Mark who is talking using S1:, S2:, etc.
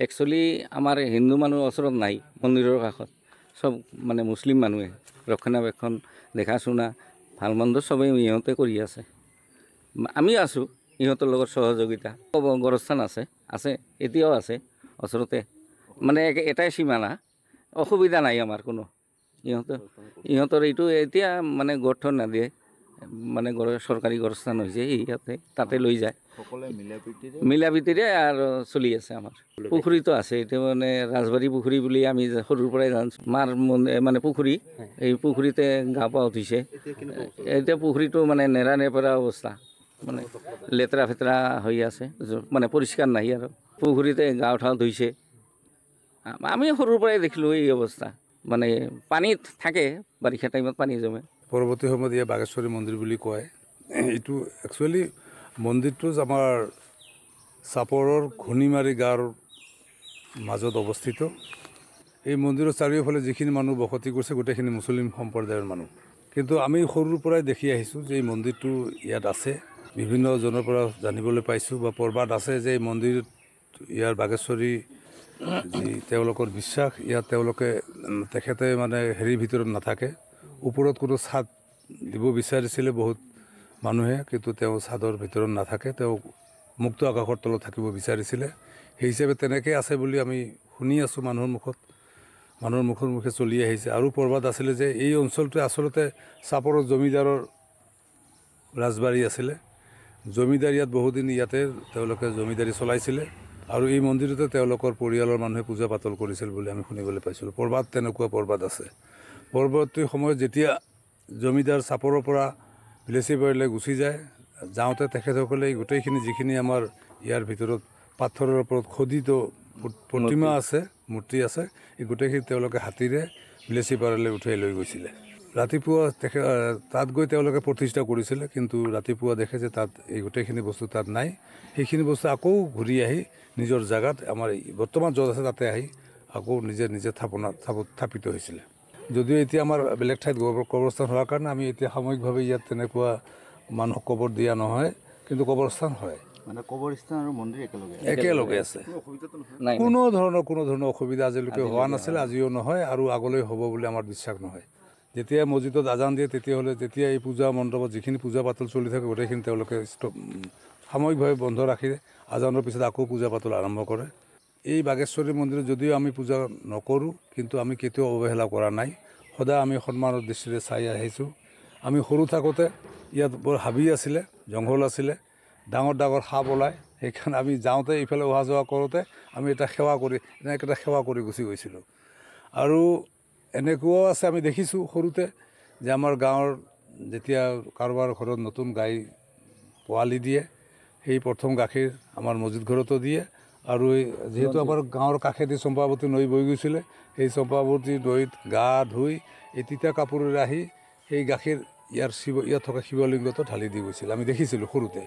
S1: Actually আমাৰ হিন্দু মানুহ ওচৰত নাই মন্দিৰৰ কাষত, চব মানে মুছলিম মানুহে ৰক্ষণাবেক্ষণ দেখা শুনা ভাল মন্দ চবেই ইহঁতে কৰি আছে। আমি আছোঁ ইহঁতৰ লগত সহযোগিতা। গড়স্থান আছে, এতিয়াও আছে ওচৰতে, মানে এটাই সীমানা, অসুবিধা নাই আমাৰ কোনো। ইহঁতৰ এইটো এতিয়া মানে গঠন নাদিয়ে, মানে চৰকাৰী গড়স্থান হৈছে, ইয়াতে তাতে লৈ যায়, মিলা প্ৰীতিৰে আৰু চলি আছে আমাৰ। পুখুৰীটো আছে, এতিয়া মানে ৰাজবাৰী পুখুৰী বুলি আমি সৰুৰ পৰাই জানিছোঁ, মাৰ মানে পুখুৰী, এই পুখুৰীতে গা পা উঠিছে। এতিয়া পুখুৰীটো মানে নেৰা নেপেৰা অৱস্থা, মানে লেতেৰা ফেতেৰা হৈ আছে, মানে পৰিষ্কাৰ নাই আৰু। পুখুৰীতে গা উঠা ধুইছে, আমি সৰুৰ পৰাই দেখিলোঁ এই অৱস্থা। মানে পানীত থাকে, বাৰিষা টাইমত পানী জমে।
S2: পৰৱৰ্তী সময়ত ইয়াত বাঘেশ্বৰী মন্দিৰ বুলি কয়। এইটো একচুৱেলি মন্দিৰটো আমাৰ চাপৰৰ ঘূৰ্ণিমাৰী গাঁৱৰ মাজত অৱস্থিত। এই মন্দিৰৰ চাৰিওফালে যিখিনি মানুহ বসতি কৰিছে গোটেইখিনি মুছলিম সম্প্ৰদায়ৰ মানুহ। কিন্তু আমি সৰুৰ পৰাই দেখি আহিছোঁ যে এই মন্দিৰটো ইয়াত আছে। বিভিন্নজনৰ পৰা জানিবলৈ পাইছোঁ বা প্ৰবাদ আছে যে এই মন্দিৰত ইয়াৰ বাঘেশ্বৰী যি তেওঁলোকৰ বিশ্বাস, ইয়াত তেওঁলোকে তেখেতে মানে হেৰিৰ ভিতৰত নাথাকে, ওপৰত কোনো ছাদ দিব বিচাৰিছিলে বহুত মানুহে, কিন্তু তেওঁ ছাদৰ ভিতৰত নাথাকে, তেওঁ মুক্ত আকাশৰ তলত থাকিব বিচাৰিছিলে। সেই হিচাপে তেনেকৈ আছে বুলি আমি শুনি আছোঁ, মানুহৰ মুখে চলি আহিছে। আৰু প্ৰবাদ আছিলে যে এই অঞ্চলটোৱে আচলতে চাপৰৰ জমিদাৰৰ ৰাজবাৰী আছিলে। জমিদাৰ ইয়াত বহুদিন ইয়াতে তেওঁলোকে জমিদাৰী চলাইছিলে, আৰু এই মন্দিৰতে তেওঁলোকৰ পৰিয়ালৰ মানুহে পূজা পাতল কৰিছিল বুলি আমি শুনিবলৈ পাইছিলোঁ। তেনেকুৱা প্ৰবাদ আছে। পৰৱৰ্তী সময়ত যেতিয়া জমিদাৰ চাপৰৰ পৰা বিলেচিবাৰীলৈ গুচি যায়, যাওঁতে তেখেতসকলে গোটেইখিনি যিখিনি আমাৰ ইয়াৰ ভিতৰত পাথৰৰ ওপৰত খোদিত প্ৰতিমা আছে, মূৰ্তি আছে, এই গোটেইখিনি তেওঁলোকে হাতীৰে বিলেচিপাৰালৈ উঠাই লৈ গৈছিলে। ৰাতিপুৱা তাত গৈ তেওঁলোকে প্ৰতিষ্ঠা কৰিছিলে, কিন্তু ৰাতিপুৱা দেখে যে তাত এই গোটেইখিনি বস্তু তাত নাই। সেইখিনি বস্তু আকৌ ঘূৰি আহি নিজৰ জেগাত, আমাৰ বৰ্তমান য'ত আছে তাতে আহি আকৌ নিজে স্থাপিত হৈছিলে। যদিও এতিয়া আমাৰ বেলেগ ঠাইত কবৰস্থান হোৱাৰ কাৰণে আমি এতিয়া সাময়িকভাৱে ইয়াত তেনেকুৱা মানুহক কবৰ দিয়া নহয়, কিন্তু কবৰস্থান হয়,
S3: মানে কবৰস্থান আৰু মন্দিৰ
S2: একেলগে আছে। কোনো ধৰণৰ অসুবিধা আজিলৈকে হোৱা নাছিলে, আজিও নহয়, আৰু আগলৈ হ'ব বুলি আমাৰ বিশ্বাস নহয়। যেতিয়া মছজিদত আজান দিয়ে তেতিয়া এই পূজা মণ্ডপত যিখিনি পূজা পাতল চলি থাকে গোটেইখিনি তেওঁলোকে সাময়িকভাৱে বন্ধ ৰাখি আজানৰ পিছত আকৌ পূজা পাতল আৰম্ভ কৰে। এই বাঘেশ্বৰী মন্দিৰত যদিও আমি পূজা নকৰোঁ, কিন্তু আমি কেতিয়াও অৱহেলা কৰা নাই, সদায় আমি সন্মানৰ দৃষ্টিৰে চাই আহিছোঁ। আমি সৰু থাকোঁতে ইয়াত বৰ হাবি আছিলে, জংঘল আছিলে, ডাঙৰ সাপ ওলায়, সেইকাৰণে আমি যাওঁতে ইফালে অহা যোৱা কৰোঁতে আমি এনেকৈ এটা সেৱা কৰি গুচি গৈছিলোঁ। আৰু এনেকুৱাও আছে, আমি দেখিছোঁ সৰুতে যে আমাৰ গাঁৱৰ যেতিয়া কাৰোবাৰ ঘৰত নতুন গাই পোৱালি দিয়ে, সেই প্ৰথম গাখীৰ আমাৰ মছজিদ ঘৰতো দিয়ে। আৰু যিহেতু আমাৰ গাঁৱৰ কাষেদি চম্পাৱতী নৈ বৈ গৈছিলে, সেই চম্পাৱতী নৈত গা ধুই এই তিতা কাপোৰেৰে আহি সেই গাখীৰ ইয়াত থকা শিৱলিংগতো ঢালি দি গৈছিল, আমি দেখিছিলোঁ সৰুতে।